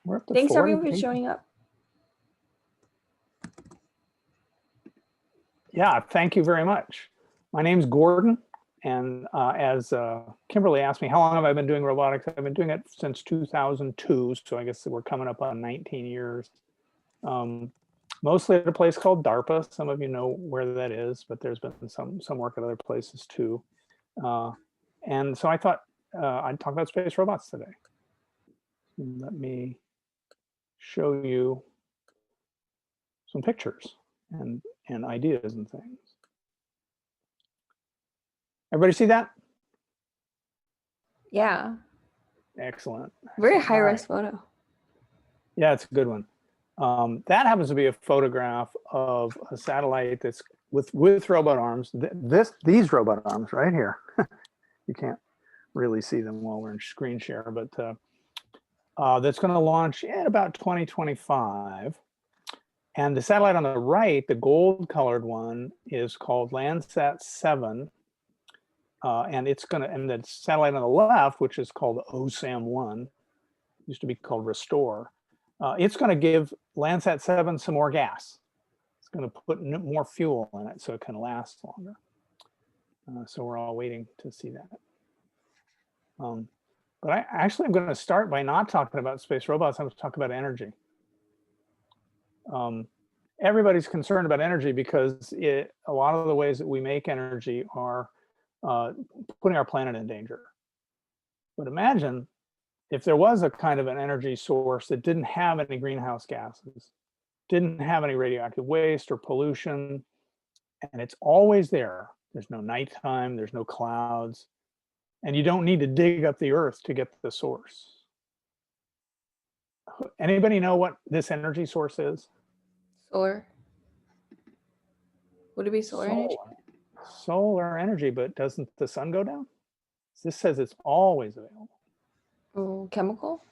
We're up to Thanks 40 everyone for people. showing up. Yeah, thank you very much. My name's Gordon, and as Kimberly asked me, how long have I been doing robotics? I've been doing it since 2002, so I guess we're coming up on 19 years. Mostly at a place called DARPA. Some of you know where that is, but there's been some work at other places too. And so I thought I'd talk about space robots today. Let me show you some pictures and ideas and things. Everybody see that? Yeah. Excellent. Very Excellent. high All right. res photo. Yeah, it's a good one. That happens to be a photograph of a satellite that's with robot arms. These robot arms right here. You can't really see them while we're in screen share, but that's going to launch in about 2025. And the satellite on the right, the gold colored one, is called Landsat 7. And it's going to, and the satellite on the left, which is called OSAM-1, used to be called Restore, it's going to give Landsat 7 some more gas. It's going to put more fuel in it so it can last longer. So we're all waiting to see that. But I'm going to start by not talking about space robots. I'm going to talk about energy. Everybody's concerned about energy because a lot of the ways that we make energy are putting our planet in danger. But imagine if there was a kind of an energy source that didn't have any greenhouse gases, didn't have any radioactive waste or pollution, and it's always there. There's no nighttime, there's no clouds, and you don't need to dig up the earth to get the source. Anybody know what this energy source is? Solar. Would it be solar energy? Solar energy, but doesn't the sun go down? This says it's always available. Oh, chemical?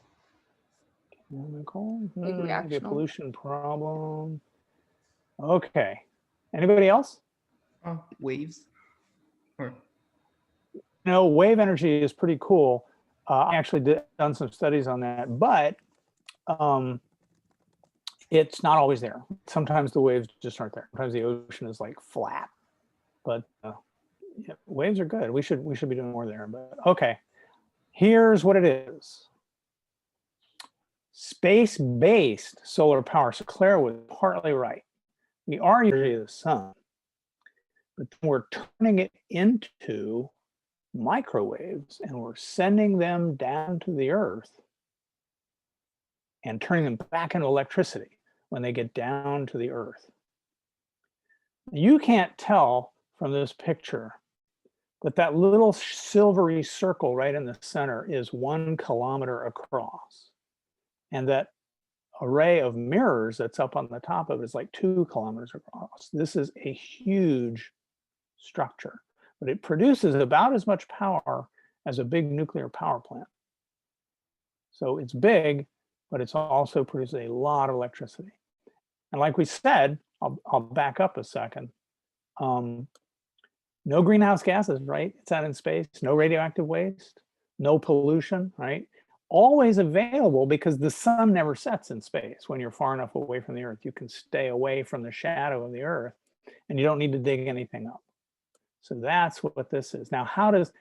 Chemical? Like Maybe a reactional? pollution problem. Okay. Anybody else? Waves. No, wave energy is pretty cool. I actually done some studies on that, but it's not always there. Sometimes the waves just aren't there. Sometimes the ocean is like flat, but yeah, waves are good. We should be doing more there. But okay, here's what it is. Space-based solar power. So Claire was partly right. We are using the sun, but we're turning it into microwaves and we're sending them down to the earth and turning them back into electricity when they get down to the earth. You can't tell from this picture, but that little silvery circle right in the center is 1 kilometer across. And that array of mirrors that's up on the top of it is like 2 kilometers across. This is a huge structure, but it produces about as much power as a big nuclear power plant. So it's big, but it's also produces a lot of electricity. And like we said, I'll back up a second. No greenhouse gases, right? It's out in space, no radioactive waste, no pollution, right? Always available because the sun never sets in space. When you're far enough away from the earth, you can stay away from the shadow of the earth and you don't need to dig anything up. So that's what this is. Now, how does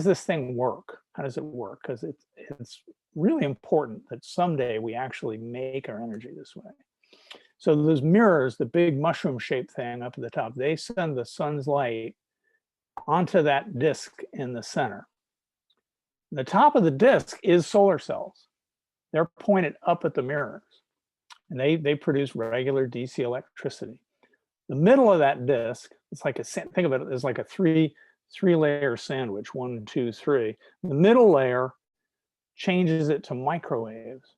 this thing work? How does it work? Because it's really important that someday we actually make our energy this way. So those mirrors, the big mushroom-shaped thing up at the top, they send the sun's light onto that disk in the center. The top of the disk is solar cells. They're pointed up at the mirrors, and they produce regular DC electricity. The middle of that disk, it's like think of it as like a three-layer sandwich, 1, 2, 3. The middle layer changes it to microwaves.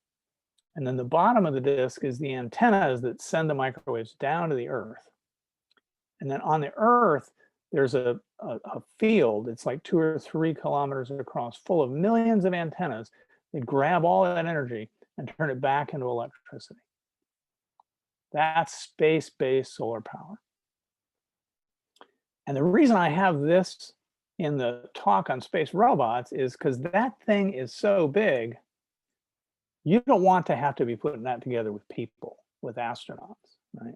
And then the bottom of the disk is the antennas that send the microwaves down to the earth. And then on the earth, there's a field, it's like 2 or 3 kilometers across, full of millions of antennas that grab all that energy and turn it back into electricity. That's space-based solar power. And the reason I have this in the talk on space robots is because that thing is so big You don't want to have to be putting that together with people, with astronauts, right?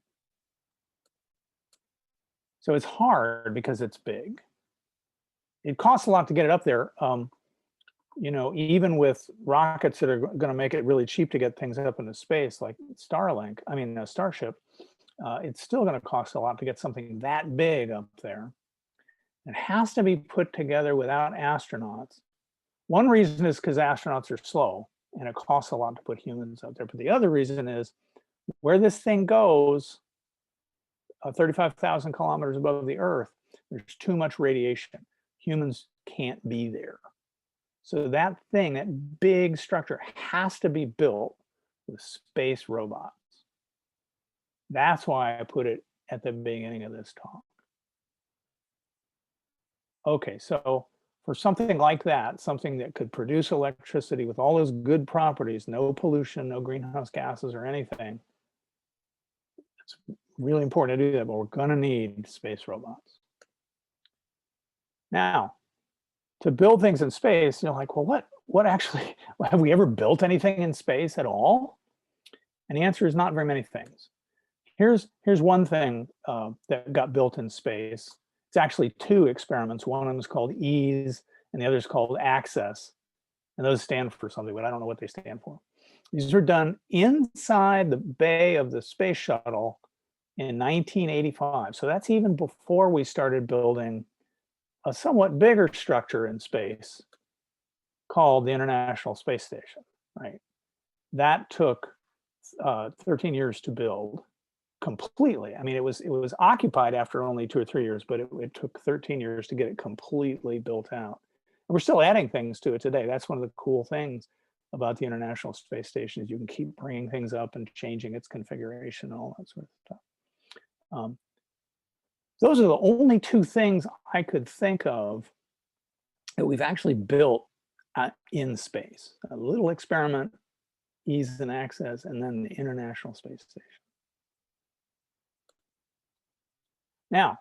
So it's hard because it's big. It costs a lot to get it up there. You know, even with rockets that are going to make it really cheap to get things up into space, like Starlink, I mean, Starship, it's still going to cost a lot to get something that big up there. It has to be put together without astronauts. One reason is because astronauts are slow and it costs a lot to put humans up there. But the other reason is where this thing goes, 35,000 kilometers above the Earth, there's too much radiation. Humans can't be there. So that thing, that big structure, has to be built with space robots. That's why I put it at the beginning of this talk. Okay, so for something like that, something that could produce electricity with all those good properties, no pollution, no greenhouse gases or anything, it's really important to do that, but we're gonna need space robots. Now, to build things in space, you're like, well, what actually, have we ever built anything in space at all? And the answer is not very many things. Here's one thing that got built in space. It's actually two experiments. One of them is called EASE and the other is called ACCESS. And those stand for something, but I don't know what they stand for. These were done inside the bay of the space shuttle in 1985. So that's even before we started building a somewhat bigger structure in space called the International Space Station, right? That took 13 years to build completely. I mean, it was occupied after only 2 or 3 years, but it took 13 years to get it completely built out. And we're still adding things to it today. That's one of the cool things about the International Space Station is you can keep bringing things up and changing its configuration and all that sort of stuff. Those are the only two things I could think of that we've actually built in space. A little experiment, EASE and ACCESS, and then the International Space Station. Now,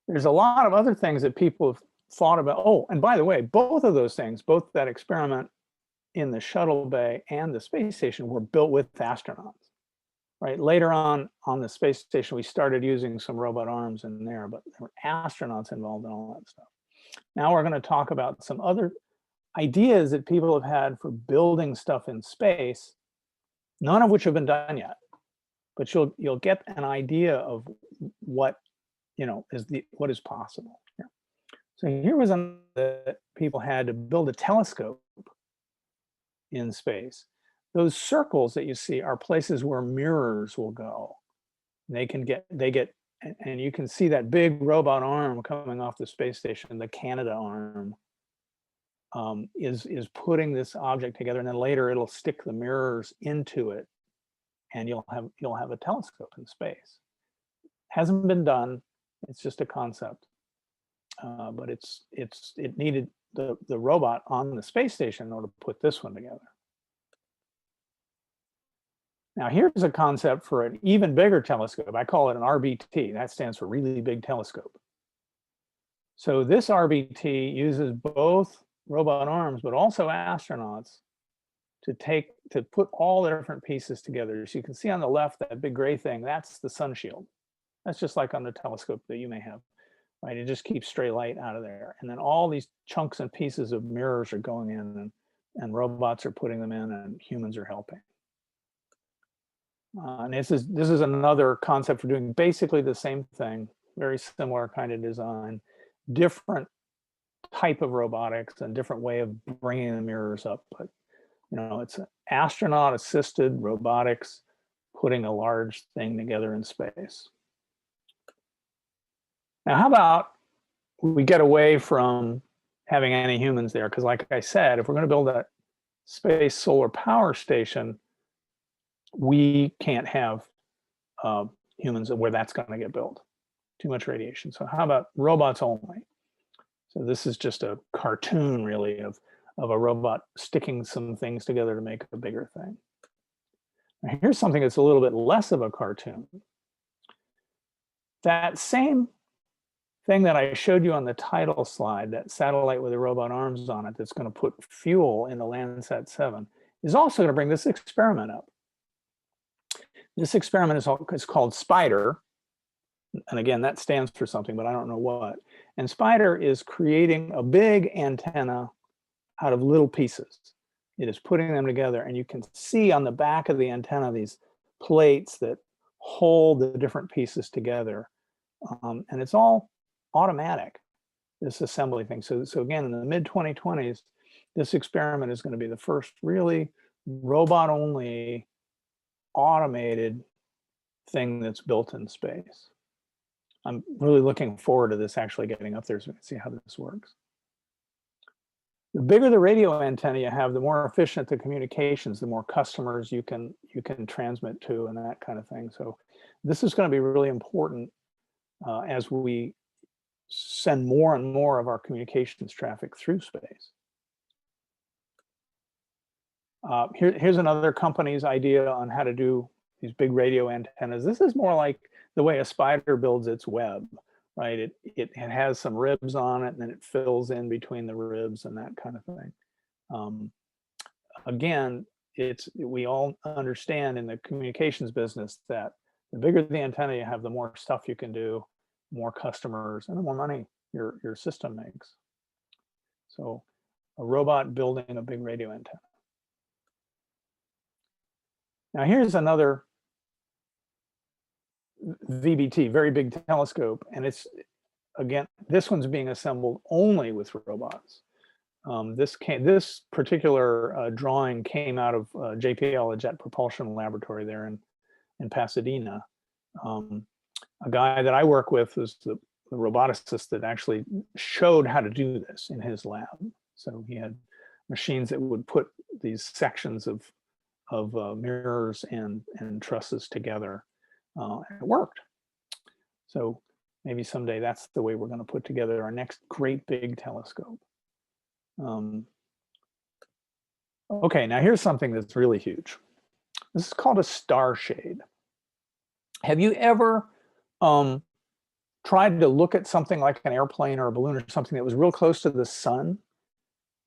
there's a lot of other things that people have thought about. Oh, and by the way, both of those things, both that experiment in the shuttle bay and the space station were built with astronauts, right? Later on the space station, we started using some robot arms in there, but there were astronauts involved in all that stuff. Now we're going to talk about some other ideas that people have had for building stuff in space, none of which have been done yet, but you'll get an idea of what what is possible here. So here was something that people had to build a telescope in space. Those circles that you see are places where mirrors will go. They get, and you can see that big robot arm coming off the space station, the Canada arm, is putting this object together, and then later it'll stick the mirrors into it, and you'll have a telescope in space. Hasn't been done. It's just a concept, but it needed the robot on the space station in order to put this one together. Now here's a concept for an even bigger telescope. I call it an RBT. That stands for really big telescope. So this RBT uses both robot arms, but also astronauts to put all the different pieces together. So you can see on the left, that big gray thing, that's the sun shield. That's just like on the telescope that you may have, right? It just keeps stray light out of there. And then all these chunks and pieces of mirrors are going in, and robots are putting them in, and humans are helping. And this is another concept for doing basically the same thing, very similar kind of design, different type of robotics and different way of bringing the mirrors up. But it's astronaut assisted robotics, putting a large thing together in space. Now, how about we get away from having any humans there? Because like I said, if we're going to build a space solar power station, we can't have humans where that's going to get built. Too much radiation. So how about robots only? So this is just a cartoon, really, of a robot sticking some things together to make a bigger thing. Now, here's something that's a little bit less of a cartoon. That same thing that I showed you on the title slide, that satellite with the robot arms on it that's going to put fuel in the Landsat 7, is also going to bring this experiment up. This experiment is called Spyder. And again, that stands for something, but I don't know what. And Spyder is creating a big antenna out of little pieces. It is putting them together, and you can see on the back of the antenna these plates that hold the different pieces together. And it's all automatic, this assembly thing. So again, in the mid-2020s, this experiment is going to be the first really robot-only automated thing that's built in space. I'm really looking forward to this actually getting up there so we can see how this works. The bigger the radio antenna you have, the more efficient the communications, the more customers you can transmit to and that kind of thing. So this is going to be really important as we send more and more of our communications traffic through space. Here's another company's idea on how to do these big radio antennas. This is more like the way a Spyder builds its web, right? It has some ribs on it, and then it fills in between the ribs and that kind of thing. Again, we all understand in the communications business that the bigger the antenna you have, the more stuff you can do, more customers, and the more money your system makes. So a robot building a big radio antenna. Now here's another VBT, very big telescope, and it's, again, this one's being assembled only with robots. This particular drawing came out of JPL, a Jet Propulsion Laboratory there in Pasadena. A guy that I work with is the roboticist that actually showed how to do this in his lab. So he had machines that would put these sections of mirrors and trusses together. It worked. So maybe someday that's the way we're going to put together our next great big telescope. Okay, now here's something that's really huge. This is called a star shade. Have you ever tried to look at something like an airplane or a balloon or something that was real close to the sun?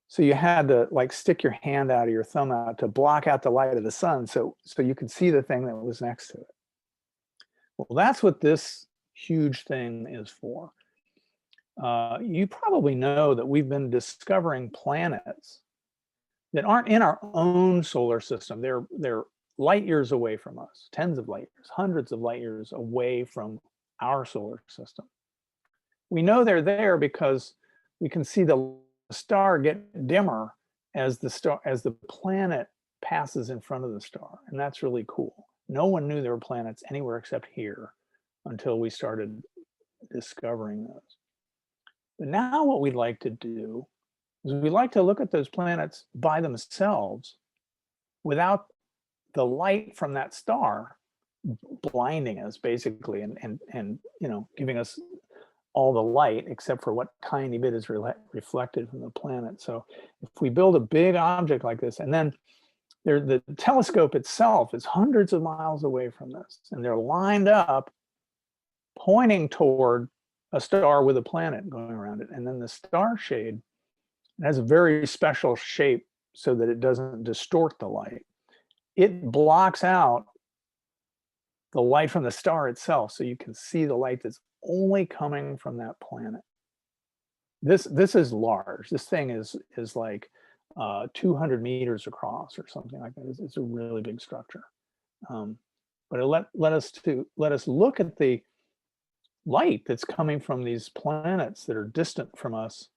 So you had to like stick your hand out or your thumb out to block out the light of the sun so you could see the thing that was next to it. Well, that's what this huge thing is for. You probably know that we've been discovering planets that aren't in our own solar system. They're light years away from us, tens of light years, hundreds of light years away from our solar system. We know they're there because we can see the star get dimmer as the planet passes in front of the star, and that's really cool. No one knew there were planets anywhere except here until we started discovering those. But now what we'd like to do is we'd like to look at those planets by themselves without the light from that star blinding us basically and giving us all the light except for what tiny bit is reflected from the planet. So if we build a big object like this, and then the telescope itself is hundreds of miles away from this, and they're lined up pointing toward a star with a planet going around it. And then the star shade has a very special shape so that it doesn't distort the light. It blocks out the light from the star itself, so you can see the light that's only coming from that planet. This is large. This thing is like 200 meters across or something like that. It's a really big structure. But it let us look at the light that's coming from these planets that are distant from us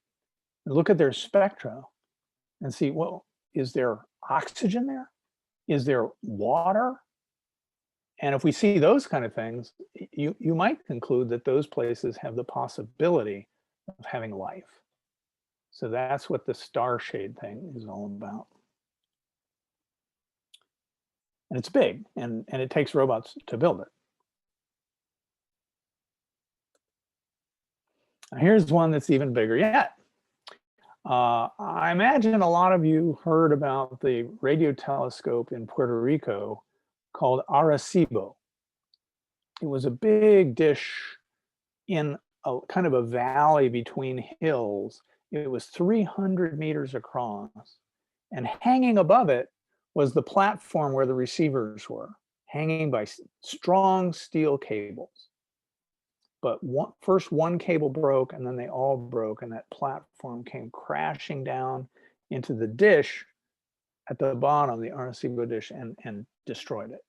and look at their spectra and see, well, is there oxygen there? Is there water? And if we see those kind of things, you might conclude that those places have the possibility of having life. So that's what the star shade thing is all about. And it's big, and it takes robots to build it. Now here's one that's even bigger yet. I imagine a lot of you heard about the radio telescope in Puerto Rico called Arecibo. It was a big dish in a kind of a valley between hills. It was 300 meters across, and hanging above it was the platform where the receivers were, hanging by strong steel cables. But first one cable broke, and then they all broke, and that platform came crashing down into the dish at the bottom, the Arecibo dish, and destroyed it.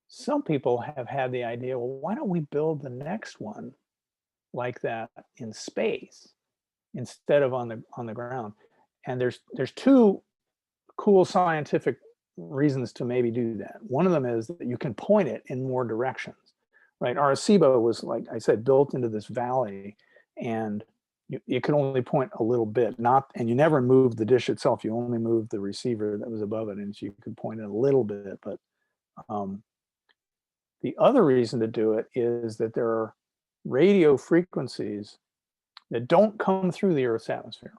Some people have had the idea, well, why don't we build the next one like that in space instead of on the ground? And there's two cool scientific reasons to maybe do that. One of them is that you can point it in more directions, right? Arecibo was, like I said, built into this valley, and you could only point a little bit, and you never moved the dish itself. You only moved the receiver that was above it, and so you could point it a little bit. But the other reason to do it is that there are radio frequencies that don't come through the Earth's atmosphere.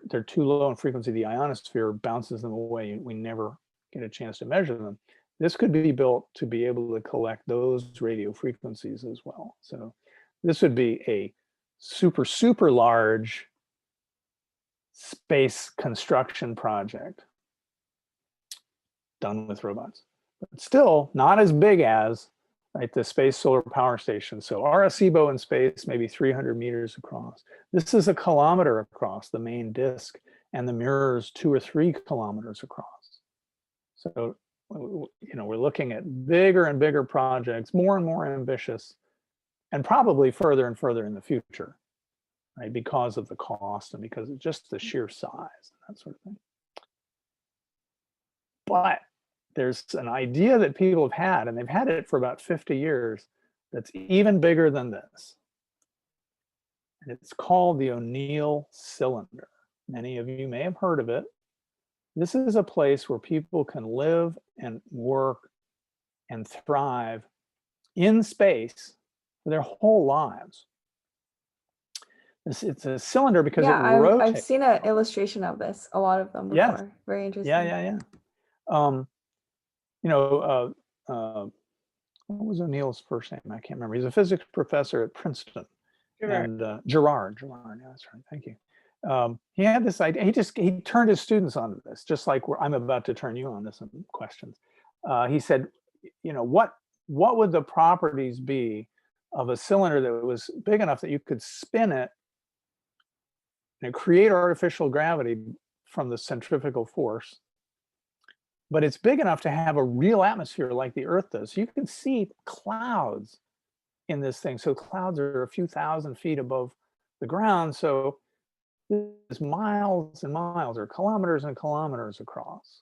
They're too low in frequency. The ionosphere bounces them away. We never get a chance to measure them. This could be built to be able to collect those radio frequencies as well. So this would be a super, super large space construction project done with robots, but still not as big as, right, the Space Solar Power Station. So Arecibo in space, maybe 300 meters across. This is 1 kilometer across, the main disk, and the mirrors 2 or 3 kilometers across. So, you know, we're looking at bigger and bigger projects, more and more ambitious, and probably further and further in the future, right? Because of the cost and because of just the sheer size and that sort of thing. But there's an idea that people have had, and they've had it for about 50 years, that's even bigger than this. And it's called the ONeill Cylinder. Many of you may have heard of it. This is a place where people can live and work and thrive in space for their whole lives. It's a cylinder because it rotates. I've seen an illustration of this, a lot of them before. Yes. Very interesting. Yeah. You know, what was O'Neill's first name? I can't remember. He's a physics professor at Princeton. Gerard. And Gerard, yeah, that's right. Thank you. He had this idea. He turned his students onto this, just like I'm about to turn you on to some questions. He said, you know, what would the properties be of a cylinder that was big enough that you could spin it and create artificial gravity from the centrifugal force, but it's big enough to have a real atmosphere like the Earth does. So you can see clouds in this thing. So clouds are a few thousand feet above the ground. So it's miles and miles, or kilometers and kilometers across,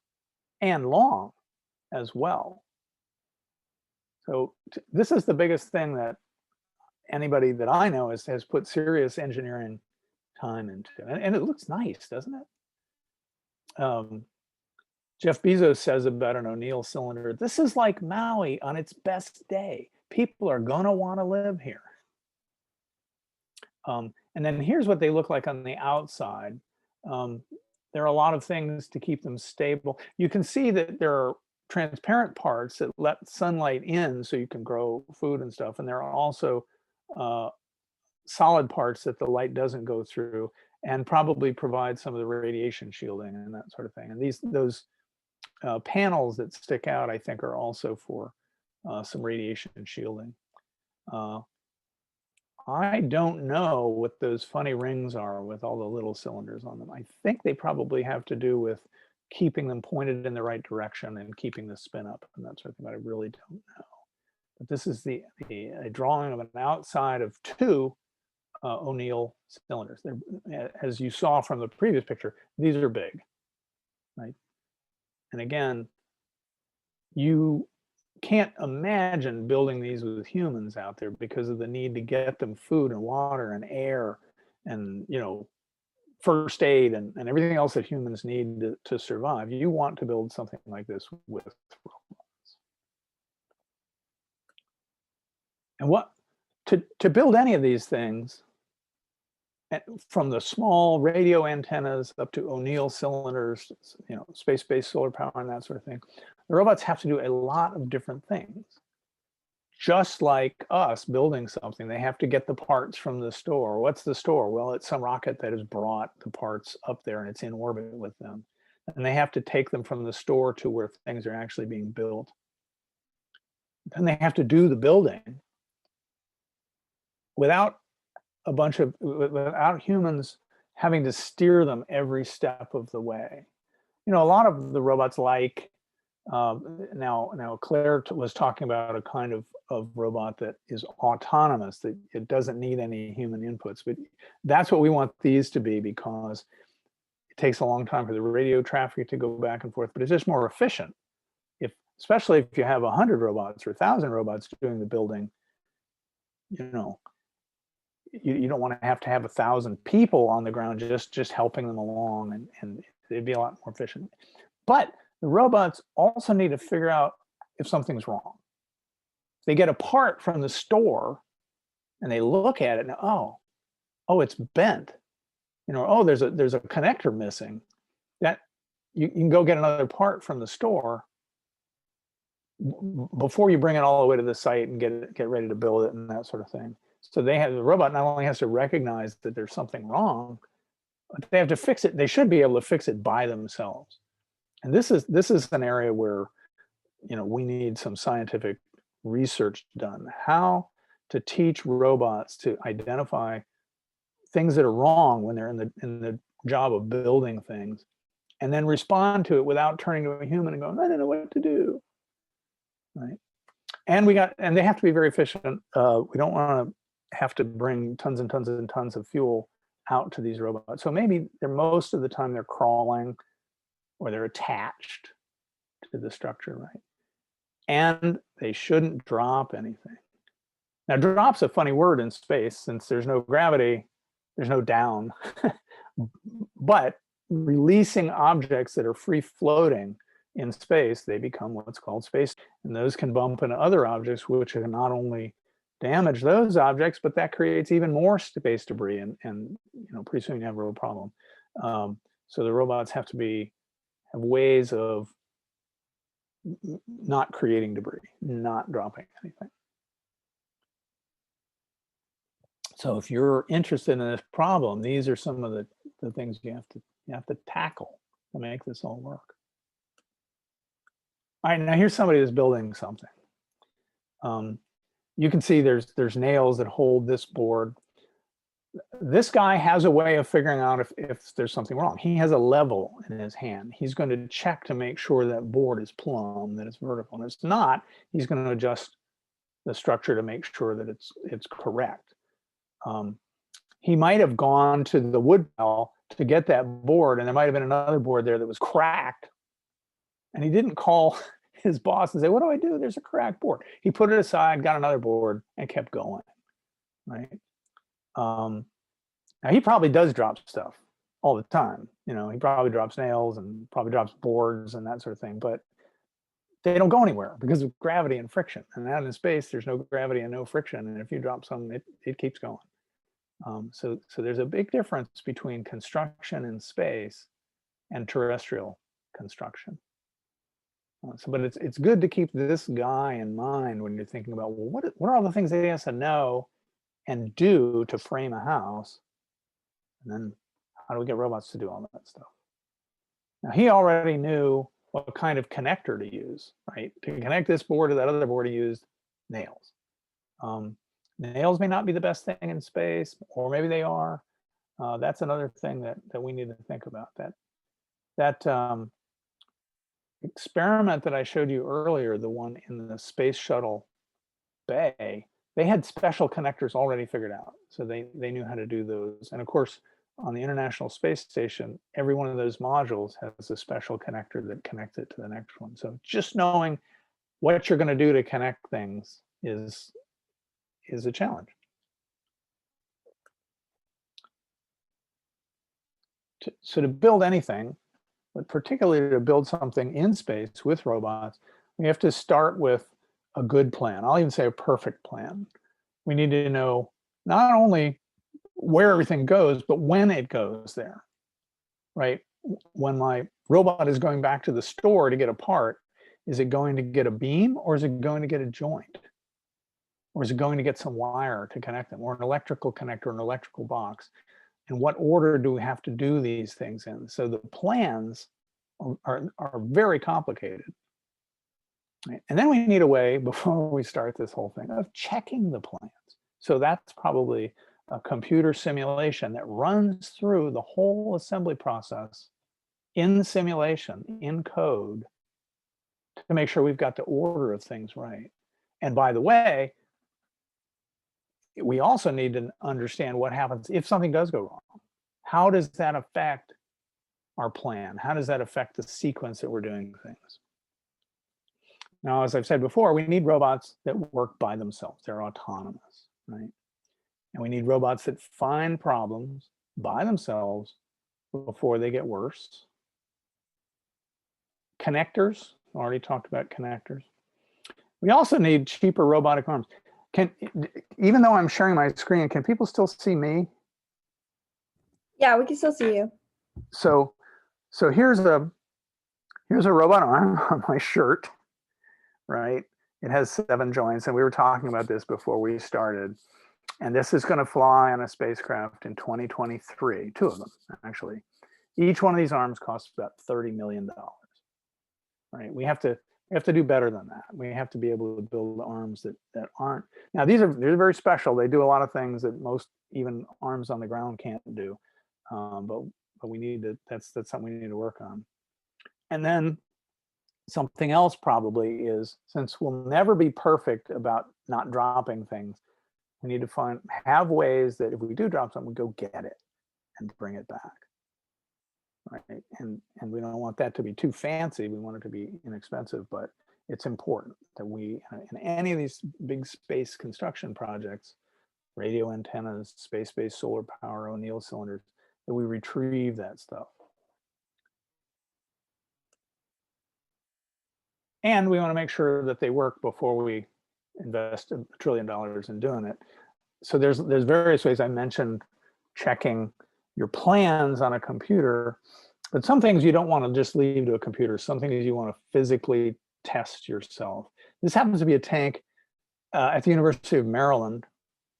and long as well. So this is the biggest thing that anybody that I know has put serious engineering time into. And it looks nice, doesn't it? Jeff Bezos says about an ONeill cylinder, this is like Maui on its best day. People are gonna want to live here. And then here's what they look like on the outside. There are a lot of things to keep them stable. You can see that there are transparent parts that let sunlight in so you can grow food and stuff. And there are also solid parts that the light doesn't go through and probably provide some of the radiation shielding and that sort of thing. And those panels that stick out, I think, are also for some radiation shielding. I don't know what those funny rings are with all the little cylinders on them. I think they probably have to do with keeping them pointed in the right direction and keeping the spin up and that sort of thing, but I really don't know. But this is a drawing of an outside of 2 ONeill cylinders. They're, as you saw from the previous picture, these are big, right? And again, you can't imagine building these with humans out there because of the need to get them food and water and air and, you know, first aid and everything else that humans need to survive. You want to build something like this with robots. And to build any of these things, from the small radio antennas up to ONeill cylinders, you know, space-based solar power and that sort of thing, the robots have to do a lot of different things. Just like us building something, they have to get the parts from the store. What's the store? Well, it's some rocket that has brought the parts up there and it's in orbit with them. and they have to take them from the store to where things are actually being built. Then they have to do the building without without humans having to steer them every step of the way. You know, a lot of the robots like, now Claire was talking about a kind of robot that is autonomous, that it doesn't need any human inputs, but that's what we want these to be, because it takes a long time for the radio traffic to go back and forth, but it's just more efficient. Especially if you have 100 robots or 1,000 robots doing the building, you know, you don't want to have 1,000 people on the ground just helping them along, and it'd be a lot more efficient. But the robots also need to figure out if something's wrong. They get a part from the store and they look at it and, oh, it's bent. You know, oh, there's a connector missing. That you can go get another part from the store before you bring it all the way to the site and get ready to build it and that sort of thing. So the robot not only has to recognize that there's something wrong, but they have to fix it. They should be able to fix it by themselves. And this is an area where, you know, we need some scientific research done. How to teach robots to identify things that are wrong when they're in the job of building things, and then respond to it without turning to a human and going, I don't know what to do. Right. And they have to be very efficient. We don't want to have to bring tons and tons and tons of fuel out to these robots. So maybe most of the time they're crawling or they're attached to the structure, right? And they shouldn't drop anything. Now, drop's a funny word in space, since there's no gravity, there's no down. But releasing objects that are free floating in space, they become what's called space, and those can bump into other objects, which can not only damage those objects, but that creates even more space debris, and you know, pretty soon you have a real problem. So the robots have to have ways of not creating debris, not dropping anything. So if you're interested in this problem, these are some of the things you have to tackle to make this all work. All right, now here's somebody that's building something. You can see there's nails that hold this board. This guy has a way of figuring out if there's something wrong. He has a level in his hand. He's going to check to make sure that board is plumb, that it's vertical. And if it's not, he's going to adjust the structure to make sure that it's correct. He might have gone to the wood pile to get that board, and there might have been another board there that was cracked, and he didn't call his boss and say, what do I do? There's a cracked board. He put it aside, got another board, and kept going, right? Now he probably does drop stuff all the time. You know, he probably drops nails and probably drops boards and that sort of thing, but they don't go anywhere because of gravity and friction. And out in space, there's no gravity and no friction. And if you drop something, it keeps going. So there's a big difference between construction in space and terrestrial construction. But it's good to keep this guy in mind when you're thinking about, well, what are all the things that he has to know and do to frame a house? And then how do we get robots to do all that stuff? Now, he already knew what kind of connector to use, right? To connect this board to that other board, he used nails. Nails may not be the best thing in space, or maybe they are. That's another thing that we need to think about. That experiment that I showed you earlier, the one in the space shuttle bay, they had special connectors already figured out. So they knew how to do those. And of course, on the International Space Station, every one of those modules has a special connector that connects it to the next one. So just knowing what you're going to do to connect things is a challenge. So to build anything, but particularly to build something in space with robots, we have to start with a good plan. I'll even say a perfect plan. We need to know not only where everything goes, but when it goes there, right? When my robot is going back to the store to get a part, is it going to get a beam, or is it going to get a joint? Or is it going to get some wire to connect them, or an electrical connector, an electrical box? And what order do we have to do these things in? So the plans are very complicated. Right? And then we need a way, before we start this whole thing, of checking the plans. So that's probably a computer simulation that runs through the whole assembly process in the simulation, in code, to make sure we've got the order of things right. And by the way, we also need to understand what happens if something does go wrong. How does that affect our plan? How does that affect the sequence that we're doing things? Now, as I've said before, we need robots that work by themselves. They're autonomous, right? And we need robots that find problems by themselves before they get worse. Connectors, already talked about connectors. We also need cheaper robotic arms. Even though I'm sharing my screen, can people still see me? Yeah, we can still see you. So here's a robot arm on my shirt, right? It has 7 joints, and we were talking about this before we started. And this is going to fly on a spacecraft in 2023, 2 of them, actually. Each one of these arms costs about $30 million, right? We have to do better than that. We have to be able to build arms that aren't. Now, they're very special. They do a lot of things that most even arms on the ground can't do. But we need to, that's something we need to work on. And then something else probably is, since we'll never be perfect about not dropping things, we need to have ways that if we do drop something, we go get it and bring it back, right? And we don't want that to be too fancy. We want it to be inexpensive, but it's important that we, in any of these big space construction projects, radio antennas, space-based solar power, ONeill cylinders, that we retrieve that stuff. And we want to make sure that they work before we invest $1 trillion in doing it. So there's various ways. I mentioned checking your plans on a computer, but some things you don't want to just leave to a computer. Some things you want to physically test yourself. This happens to be a tank at the University of Maryland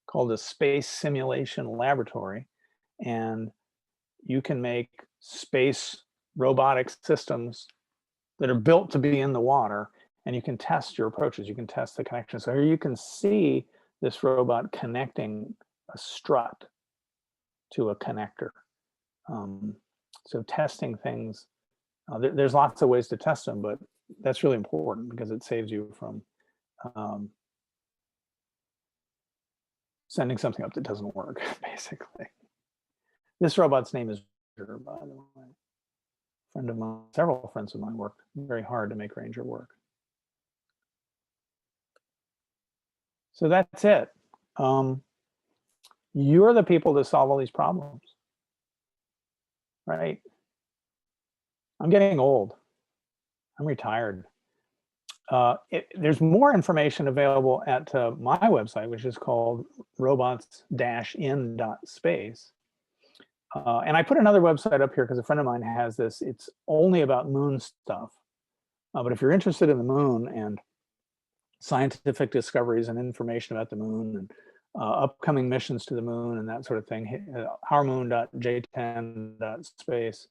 called a Space Simulation Laboratory. And you can make space robotic systems that are built to be in the water, and you can test your approaches. You can test the connection. So here you can see this robot connecting a strut to a connector. So testing things, there's lots of ways to test them, but that's really important because it saves you from sending something up that doesn't work, basically. This robot's name is Ranger, by the way. Friend of mine, several friends of mine worked very hard to make Ranger work. So that's it. You're the people to solve all these problems, right? I'm getting old. I'm retired. There's more information available at my website, which is called robots-in.space. And I put another website up here because a friend of mine has this. It's only about moon stuff. But if you're interested in the moon and scientific discoveries and information about the moon and upcoming missions to the moon and that sort of thing, ourmoon.j10.space,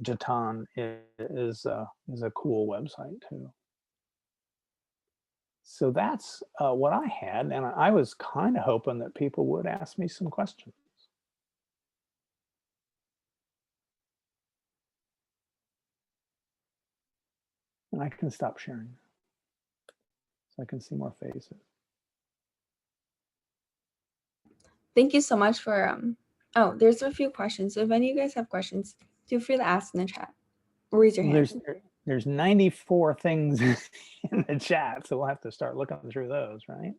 Jatan is a cool website too. So that's what I had, and I was kind of hoping that people would ask me some questions. And I can stop sharing so I can see more faces. Thank you so much for, oh, there's a few questions. So if any of you guys have questions, feel free to ask in the chat or raise your hand. There's 94 things in the chat, so we'll have to start looking through those, right?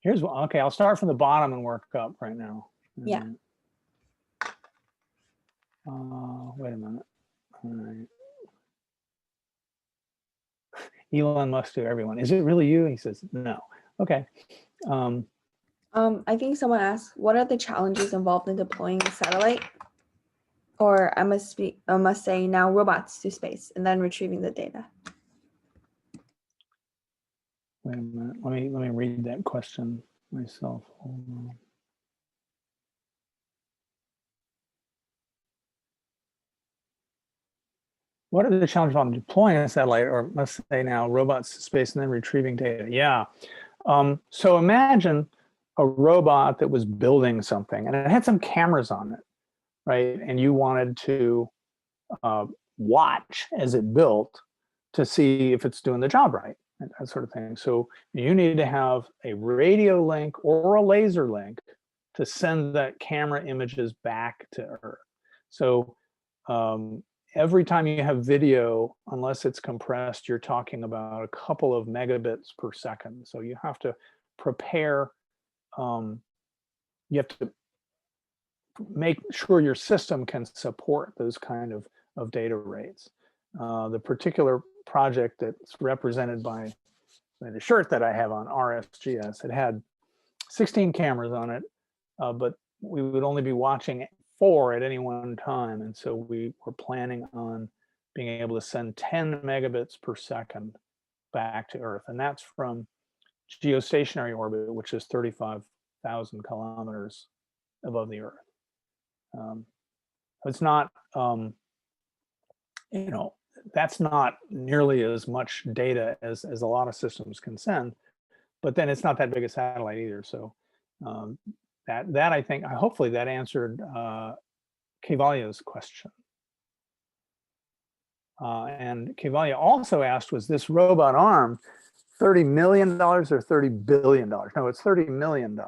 Here's one. Okay, I'll start from the bottom and work up right now. Yeah. Wait a minute. All right. Elon Musk to everyone. Is it really you? He says, no. Okay. I think someone asked, what are the challenges involved in deploying a satellite? Or I must say now robots to space and then retrieving the data. Wait a minute. Let me read that question myself. Hold on. What are the challenges on deploying a satellite, or let's say now robots to space and then retrieving data? Yeah. So imagine a robot that was building something and it had some cameras on it, right? And you wanted to watch as it built to see if it's doing the job right, and that sort of thing. So you need to have a radio link or a laser link to send that camera images back to Earth. So every time you have video, unless it's compressed, you're talking about a couple of megabits per second. So you have to prepare, you have to make sure your system can support those kind of data rates. The particular project that's represented by the shirt that I have on, RSGS, it had 16 cameras on it, but we would only be watching 4 at any one time. And so we were planning on being able to send 10 megabits per second back to Earth. And that's from geostationary orbit, which is 35,000 kilometers above the Earth. It's not, you know, that's not nearly as much data as a lot of systems can send, but then it's not that big a satellite either. So that I think, hopefully that answered Kevalya's question. And Kevalya also asked, was this robot arm $30 million or $30 billion? No, it's $30 million,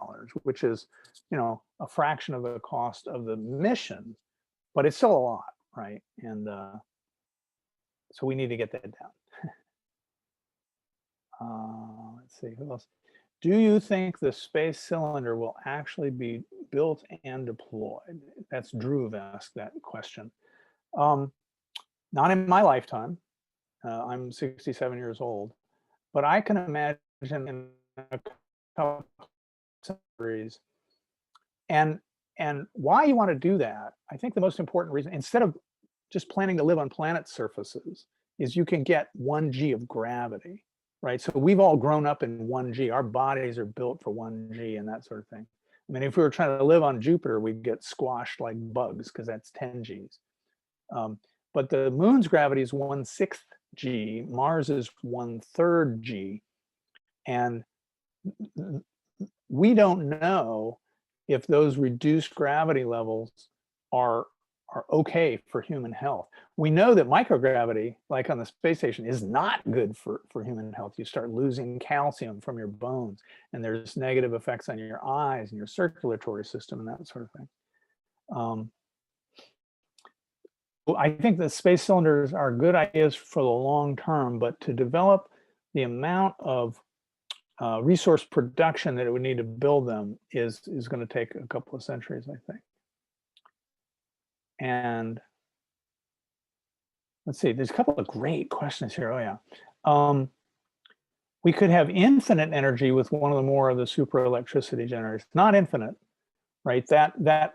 which is, you know, a fraction of the cost of the mission, but it's still a lot, right? And so we need to get that down. Let's see, who else? Do you think the space cylinder will actually be built and deployed? That's Drew asked that question. Not in my lifetime. I'm 67 years old, but I can imagine in a couple of centuries. And why you want to do that, I think the most important reason, instead of just planning to live on planet surfaces, is you can get 1G of gravity, right? So we've all grown up in 1G. Our bodies are built for 1G and that sort of thing. I mean, if we were trying to live on Jupiter, we'd get squashed like bugs because that's 10 Gs. But the moon's gravity is 1/6 G, Mars is 1/3 G. And we don't know if those reduced gravity levels are okay for human health. We know that microgravity, like on the space station, is not good for human health. You start losing calcium from your bones, and there's negative effects on your eyes and your circulatory system and that sort of thing. I think the space cylinders are good ideas for the long term, but to develop the amount of resource production that it would need to build them is going to take a couple of centuries, I think. And let's see, there's a couple of great questions here. Oh yeah. We could have infinite energy with one of the more of the super electricity generators. Not infinite, right? That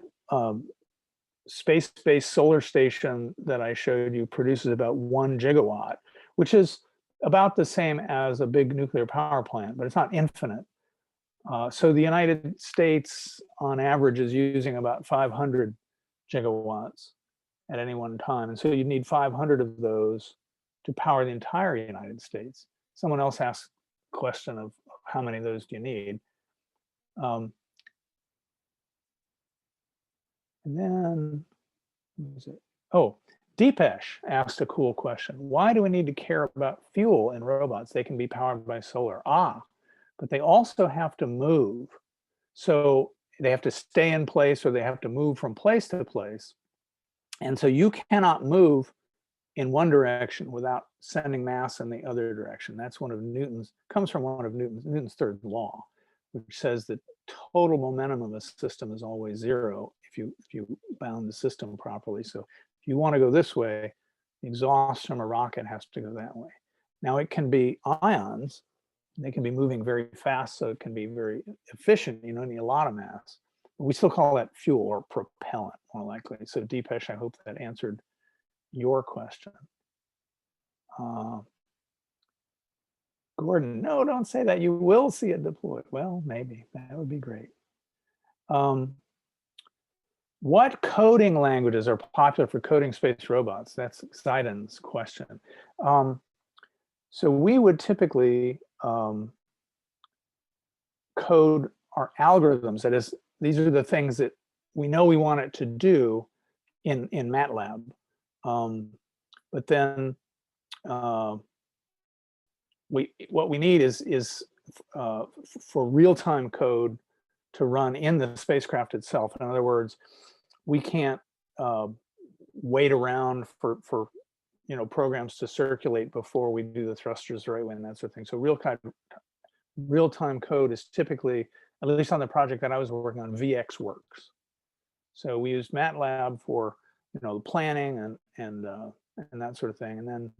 space-based solar station that I showed you produces about 1 gigawatt, which is about the same as a big nuclear power plant, but it's not infinite. So the United States, on average, is using about 500 gigawatts at any one time. And so you need 500 of those to power the entire United States. Someone else asked the question of how many of those do you need? And then, what was it? Oh, Deepesh asked a cool question. Why do we need to care about fuel in robots? They can be powered by solar. But they also have to move. So they have to stay in place or they have to move from place to place. And so you cannot move in one direction without sending mass in the other direction. That's one of Newton's, comes from one of Newton's third law, which says that total momentum of a system is always zero if you bound the system properly. So if you want to go this way, the exhaust from a rocket has to go that way. Now it can be ions, they can be moving very fast, so it can be very efficient, you know, need a lot of mass. But we still call that fuel or propellant more likely. So Deepesh, I hope that answered your question. Gordon, no, don't say that. You will see it deployed. Well, maybe that would be great. What coding languages are popular for coding space robots? That's Zaiden's question. So we would typically code our algorithms. That is, these are the things that we know we want it to do in MATLAB. But then what we need is for real-time code to run in the spacecraft itself. In other words, we can't wait around for programs to circulate before we do the thrusters the right way and that sort of thing. So real-time code is typically, at least on the project that I was working on, VxWorks. So we used MATLAB for the planning and that sort of thing, and then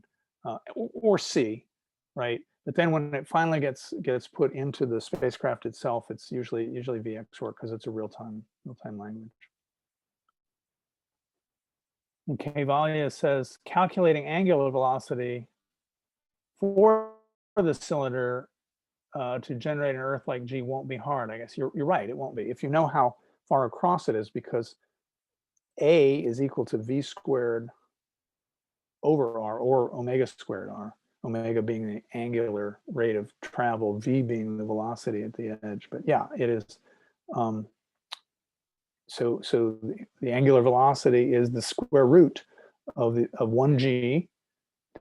or C, right? But then when it finally gets put into the spacecraft itself, it's usually VxWorks because it's a real-time language. And Kavalia says calculating angular velocity for the cylinder to generate an Earth-like G won't be hard. I guess you're right. It won't be if you know how far across it is, because A is equal to V squared over R, or omega squared R. Omega being the angular rate of travel, V being the velocity at the edge. But yeah, it is. So the angular velocity is the square root of 1g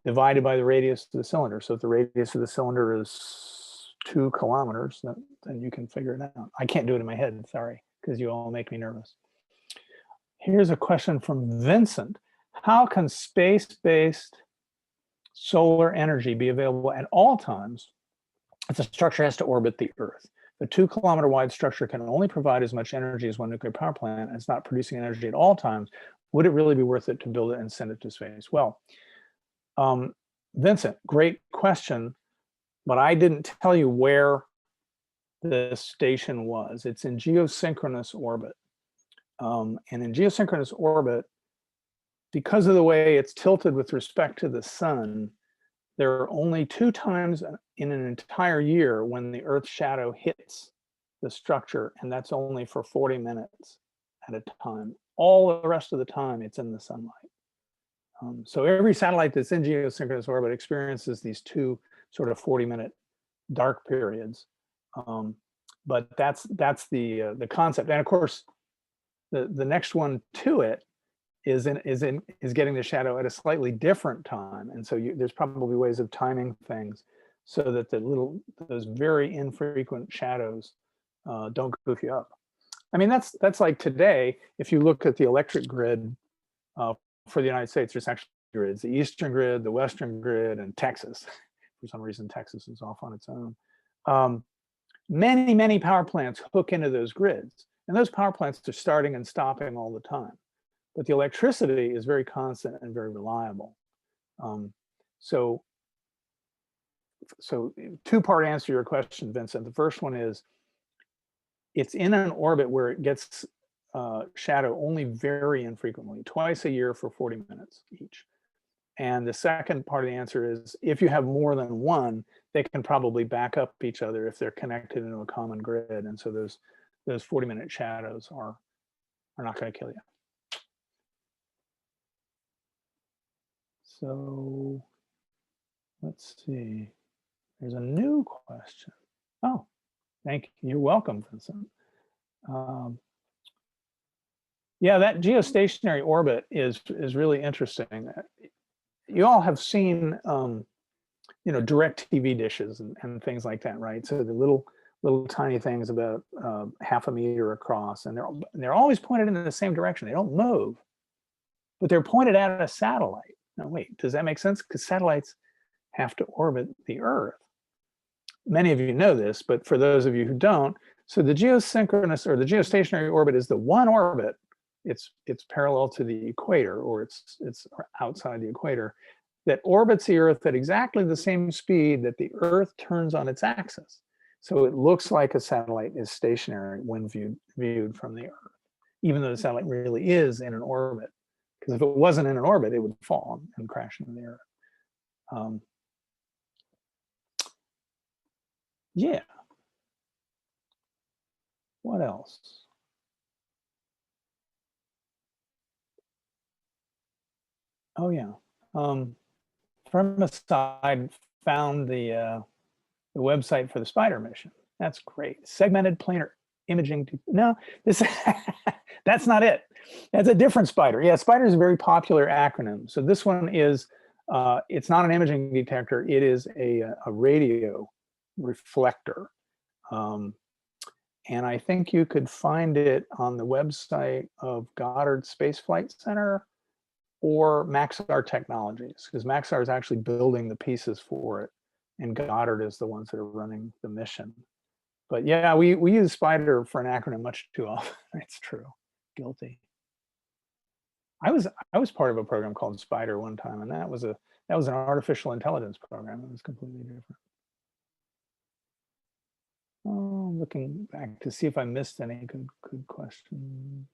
divided by the radius of the cylinder. So if the radius of the cylinder is 2 kilometers, then you can figure it out. I can't do it in my head, sorry, because you all make me nervous. Here's a question from Vincent. How can space-based solar energy be available at all times if the structure has to orbit the Earth? The 2-kilometer wide structure can only provide as much energy as one nuclear power plant, and it's not producing energy at all times. Would it really be worth it to build it and send it to space? Well, Vincent, great question, but I didn't tell you where this station was. It's in geosynchronous orbit. And in geosynchronous orbit, because of the way it's tilted with respect to the sun, there are only 2 times in an entire year when the Earth's shadow hits the structure, and that's only for 40 minutes at a time. All the rest of the time, it's in the sunlight. So every satellite that's in geosynchronous orbit experiences these 2 sort of 40-minute dark periods. But that's the concept. And of course, the next one to it is getting the shadow at a slightly different time, and so there's probably ways of timing things so that those very infrequent shadows don't goof you up. I mean, that's like today. If you look at the electric grid for the United States, there's actually grids: the Eastern grid, the Western grid, and Texas. For some reason, Texas is off on its own. Many power plants hook into those grids, and those power plants are starting and stopping all the time. But the electricity is very constant and very reliable. So 2-part answer to your question, Vincent. The first one is, it's in an orbit where it gets shadow only very infrequently, twice a year for 40 minutes each. And the second part of the answer is, if you have more than one, they can probably back up each other if they're connected into a common grid. And so those 40-minute shadows are not going to kill you. So let's see. There's a new question. Oh, thank you. You're welcome, Vincent. Yeah, that geostationary orbit is really interesting. You all have seen, direct TV dishes and things like that, right? So the little tiny things about half a meter across, and they're always pointed in the same direction. They don't move, but they're pointed at a satellite. Now, wait, does that make sense? Because satellites have to orbit the Earth. Many of you know this, but for those of you who don't, so the geosynchronous or the geostationary orbit is the one orbit. It's parallel to the equator, or it's outside the equator, that orbits the Earth at exactly the same speed that the Earth turns on its axis. So it looks like a satellite is stationary when viewed from the Earth, even though the satellite really is in an orbit. Because if it wasn't in an orbit, it would fall and crash into the Earth. Yeah. What else? Oh yeah. From aside, found the website for the Spyder mission. That's great. Segmented planar imaging. No, this that's not it. That's a different Spyder. Yeah, Spyder is a very popular acronym. So this one is, it's not an imaging detector. It is a radio reflector. And I think you could find it on the website of Goddard Space Flight Center or Maxar Technologies, because Maxar is actually building the pieces for it, and Goddard is the ones that are running the mission. But yeah, we use Spyder for an acronym much too often. It's true. Guilty. I was part of a program called Spyder one time, and that was an artificial intelligence program. It was completely different. Oh, I'm looking back to see if I missed any good questions.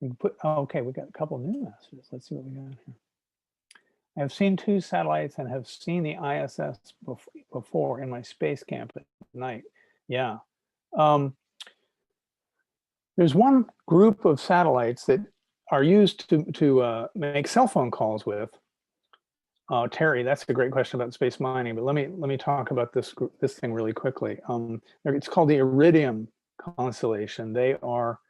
You can put, oh, okay, we got a couple new messages. Let's see what we got here. I have seen 2 satellites and have seen the ISS before in my space camp at night. Yeah. There's one group of satellites that are used to make cell phone calls with. Terry, that's a great question about space mining, but let me talk about this thing really quickly. It's called the Iridium constellation. They are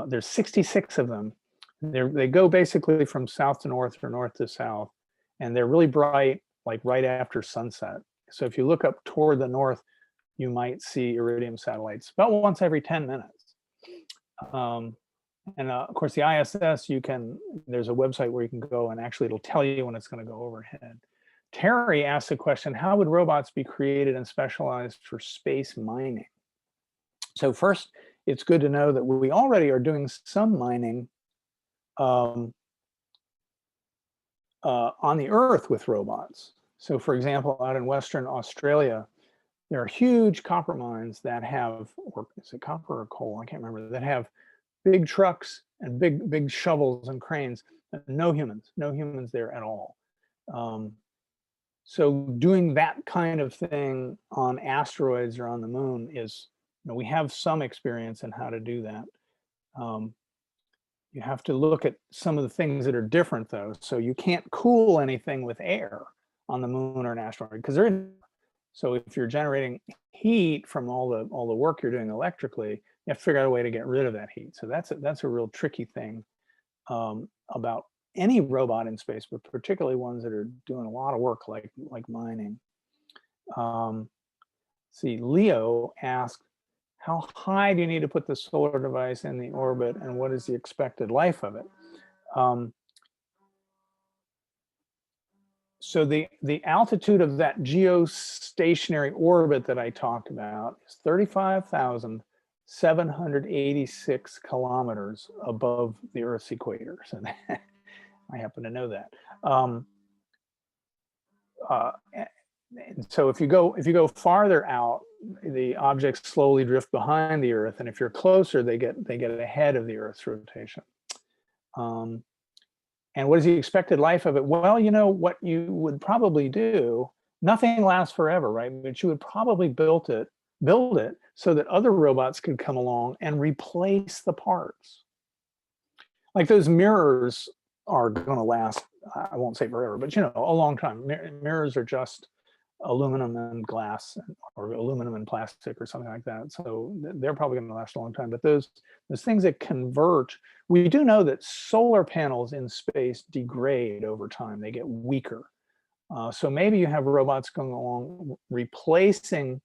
there's 66 of them. They go basically from south to north or north to south, and they're really bright, like right after sunset. So if you look up toward the north, you might see Iridium satellites about once every 10 minutes. And of course, the ISS, there's a website where you can go and actually it'll tell you when it's going to go overhead. Terry asked the question, how would robots be created and specialized for space mining? So first, it's good to know that we already are doing some mining on the Earth with robots. So for example, out in Western Australia, there are huge copper mines that have, or is it copper or coal? I can't remember, that have big trucks and big shovels and cranes, no humans there at all. So doing that kind of thing on asteroids or on the moon is, we have some experience in how to do that. You have to look at some of the things that are different though. So you can't cool anything with air on the moon or an asteroid because they're in. So if you're generating heat from all the work you're doing electrically, you have to figure out a way to get rid of that heat. So that's a real tricky thing about any robot in space, but particularly ones that are doing a lot of work like mining. See, Leo asked, how high do you need to put the solar device in the orbit, and what is the expected life of it? So the altitude of that geostationary orbit that I talked about is 35,786 kilometers above the Earth's equator. So I happen to know that. And so if you go farther out, the objects slowly drift behind the Earth, and if you're closer, they get ahead of the Earth's rotation. And what is the expected life of it? Well, what you would probably do, nothing lasts forever, right? But you would probably build it so that other robots could come along and replace the parts. Like those mirrors are going to last, I won't say forever, but a long time. Mirrors are just aluminum and glass, or aluminum and plastic or something like that. So they're probably going to last a long time. But those things that convert, we do know that solar panels in space degrade over time. They get weaker. So maybe you have robots going along replacing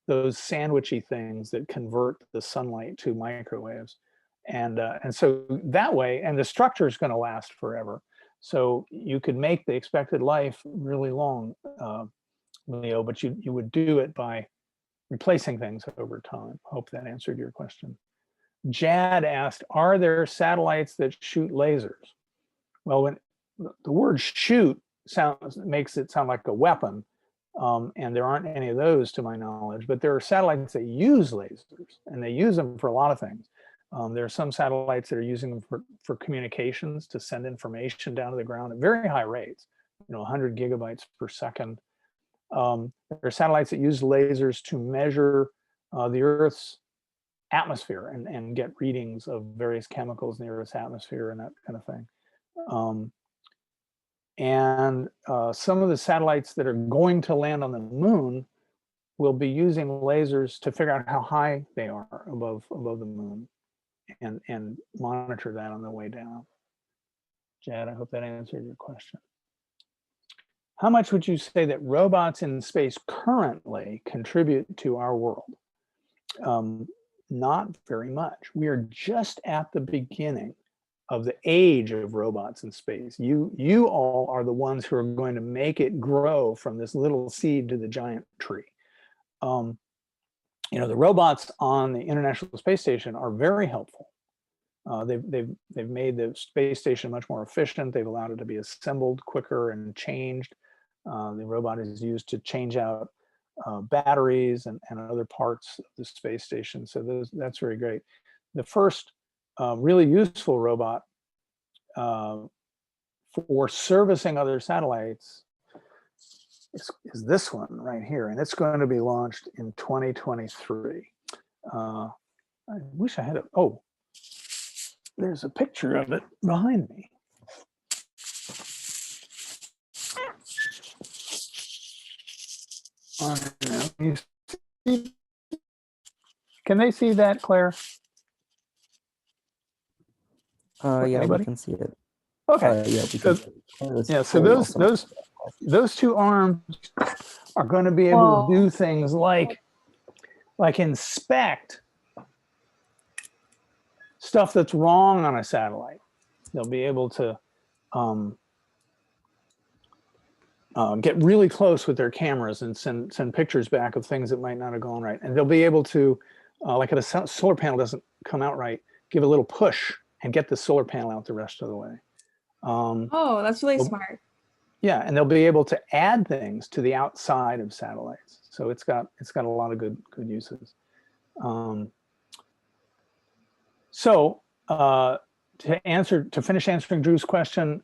those sandwichy things that convert the sunlight to microwaves. And so that way, and the structure is going to last forever. So you could make the expected life really long, Leo, but you would do it by replacing things over time. Hope that answered your question. Jad asked, are there satellites that shoot lasers? Well, when the word shoot makes it sound like a weapon, And there aren't any of those to my knowledge, but there are satellites that use lasers, and they use them for a lot of things. There are some satellites that are using them for communications, to send information down to the ground at very high rates, 100 gigabytes per second. There are satellites that use lasers to measure the Earth's atmosphere and get readings of various chemicals in the Earth's atmosphere and that kind of thing. And some of the satellites that are going to land on the moon will be using lasers to figure out how high they are above the moon and monitor that on the way down. Jad, I hope that answered your question. How much would you say that robots in space currently contribute to our world? Not very much. We are just at the beginning of the age of robots in space. You all are the ones who are going to make it grow from this little seed to the giant tree. The robots on the International Space Station are very helpful. They've made the space station much more efficient. They've allowed it to be assembled quicker and changed. The robot is used to change out batteries and other parts of the space station. So that's very great. The first really useful robot for servicing other satellites is this one right here, and it's going to be launched in 2023. I wish I had it. Oh, there's a picture of it behind me. Can they see that, Claire? Yeah, Anybody? we can see it. Okay. Yeah, we can see it. Yeah, so those two arms are going to be able to do things like inspect stuff that's wrong on a satellite. They'll be able to get really close with their cameras and send pictures back of things that might not have gone right. And they'll be able to, like if a solar panel doesn't come out right, give a little push and get the solar panel out the rest of the way. Oh, that's really smart. Yeah, and they'll be able to add things to the outside of satellites. So it's got a lot of good uses. To finish answering Drew's question,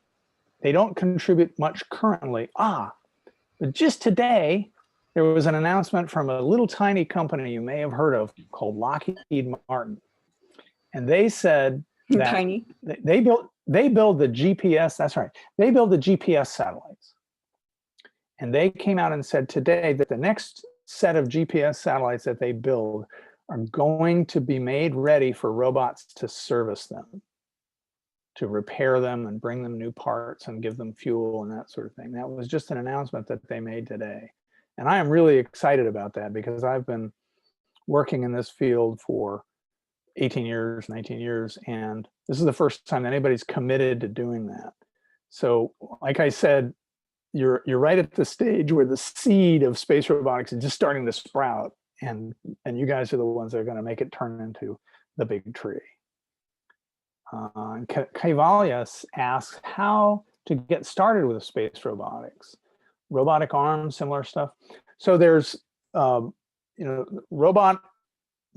they don't contribute much currently. But just today, there was an announcement from a little tiny company you may have heard of called Lockheed Martin. And they said that Tiny. they build the GPS, that's right, they build the GPS satellites. And they came out and said today that the next set of GPS satellites that they build are going to be made ready for robots to service them, to repair them and bring them new parts and give them fuel and that sort of thing. That was just an announcement that they made today. And I am really excited about that because I've been working in this field for 18 years, 19 years, and this is the first time anybody's committed to doing that. So like I said, you're right at the stage where the seed of space robotics is just starting to sprout, and you guys are the ones that are going to make it turn into the big tree. Kaivalya asks how to get started with space robotics. Robotic arms, similar stuff. So there's,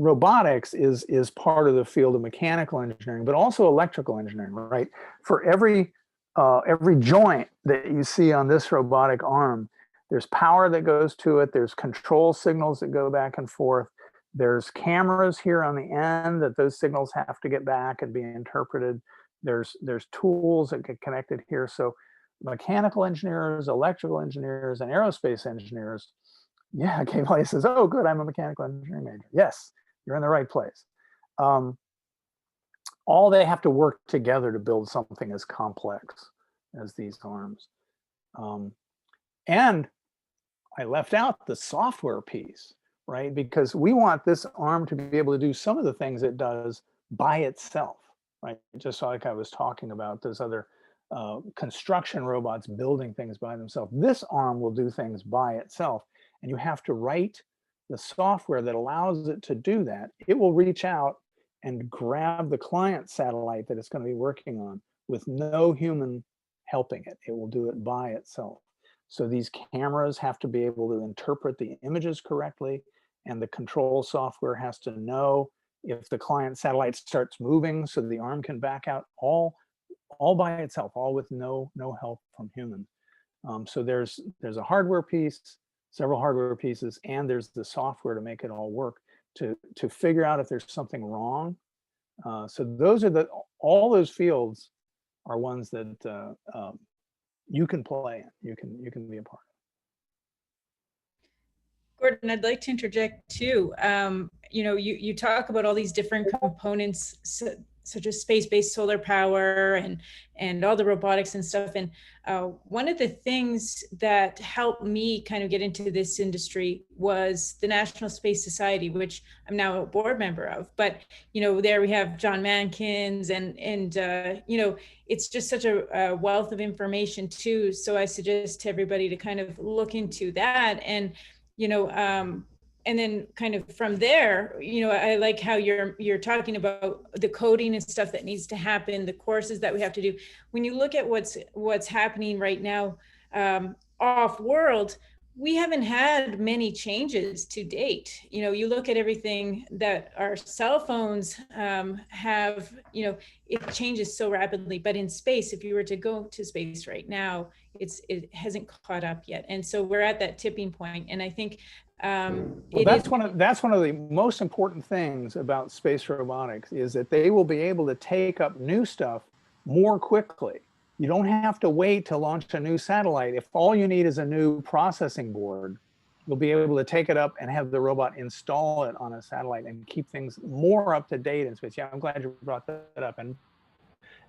robotics is part of the field of mechanical engineering, but also electrical engineering, right? For every joint that you see on this robotic arm, there's power that goes to it. There's control signals that go back and forth. There's cameras here on the end that those signals have to get back and be interpreted. There's tools that get connected here. So mechanical engineers, electrical engineers, and aerospace engineers. Yeah, Kaylee says, oh, good, I'm a mechanical engineering major. Yes, you're in the right place. All they have to work together to build something as complex as these arms. And I left out the software piece, right? Because we want this arm to be able to do some of the things it does by itself, right? Just like I was talking about those other construction robots building things by themselves. This arm will do things by itself, and you have to write the software that allows it to do that. It will reach out and grab the client satellite that it's going to be working on with no human helping it. It will do it by itself. So these cameras have to be able to interpret the images correctly, and the control software has to know if the client satellite starts moving so the arm can back out, all by itself, all with no help from humans. So there's a hardware piece, several hardware pieces, and there's the software to make it all work, to figure out if there's something wrong. So those are all those fields are ones that you can play in, you can be a part of. Gordon, I'd like to interject too. You know, you talk about all these different components, such as space-based solar power and all the robotics and stuff. And one of the things that helped me kind of get into this industry was the National Space Society, which I'm now a board member of. But you know, there we have John Mankins, and you know, it's just such a wealth of information too. So I suggest to everybody to kind of look into that. And you know, and then kind of from there, you know, I like how you're talking about the coding and stuff that needs to happen, the courses that we have to do. When you look at what's happening right now off world, we haven't had many changes to date. You know, you look at everything that our cell phones have, you know, it changes so rapidly. But in space, if you were to go to space right now, it hasn't caught up yet. And so we're at that tipping point. And I think well, that's one of the most important things about space robotics, is that they will be able to take up new stuff more quickly. You don't have to wait to launch a new satellite. If all you need is a new processing board, you'll be able to take it up and have the robot install it on a satellite and keep things more up to date in space. Yeah, I'm glad you brought that up.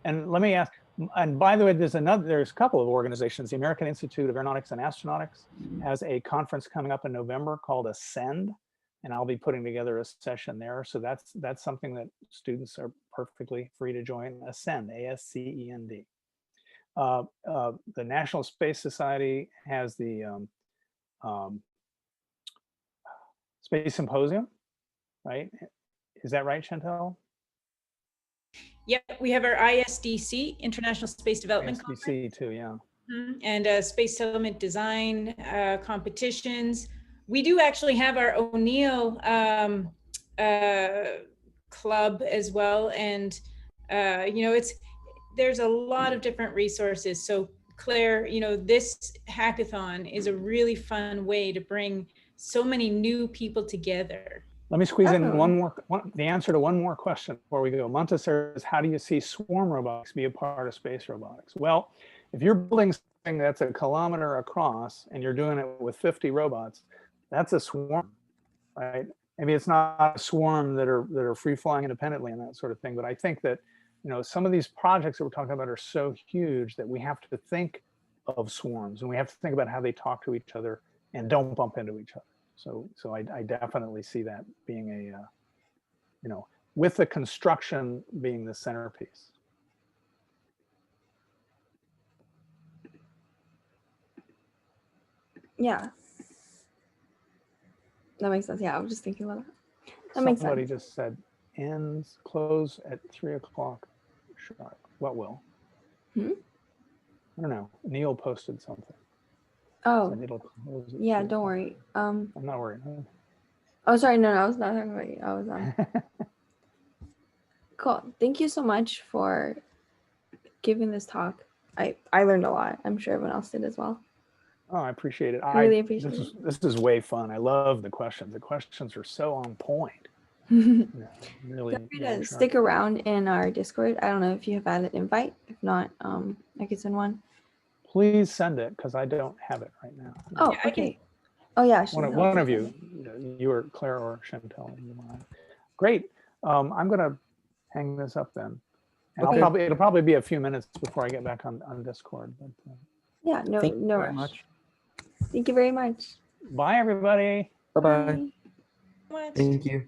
And let me ask, and by the way, there's a couple of organizations. The American Institute of Aeronautics and Astronautics has a conference coming up in November called Ascend, and I'll be putting together a session there. So that's something that students are perfectly free to join. Ascend, ASCEND. The National Space Society has the Space Symposium, right? Is that right, Chantel? Yep, we have our ISDC, International Space Development Conference. ISDC too, yeah. And space settlement design competitions. We do actually have our ONeill club as well. And, you know, there's a lot of different resources. So Claire, you know, this hackathon is a really fun way to bring so many new people together. Let me squeeze in the answer to one more question before we go. Monta says, how do you see swarm robotics be a part of space robotics? Well, if you're building something that's 1 kilometer across and you're doing it with 50 robots, that's a swarm, right? Maybe it's not a swarm that are free flying independently and that sort of thing, but I think that, you know, some of these projects that we're talking about are so huge that we have to think of swarms, and we have to think about how they talk to each other and don't bump into each other. So I definitely see that being a, you know, with the construction being the centerpiece. Yeah. That makes sense. Yeah, I was just thinking about that. That makes sense. Somebody just said, close at 3 o'clock sharp. What will? I don't know. Neil posted something. Oh, So it'll close at yeah, 3 don't o'clock. worry. I'm not worried. Oh, sorry. No, I was not talking about you. I was on. Cool. Thank you so much for giving this talk. I learned a lot. I'm sure everyone else did as well. Oh, I appreciate it. I really appreciate it. This is way fun. I love the questions. The questions are so on point. Yeah, really. Feel free to stick around in our Discord. I don't know if you have had an invite. If not, I could send one. Please send it, because I don't have it right now. Oh, Yeah, okay. Oh yeah, One of you, you or Claire or Chantel. Great. I'm gonna hang this up then. And Okay. it'll probably be a few minutes before I get back on Discord. But yeah, no, Thank you no very rush. much. Thank you very much. bye, everybody. Bye-bye. What? Thank you.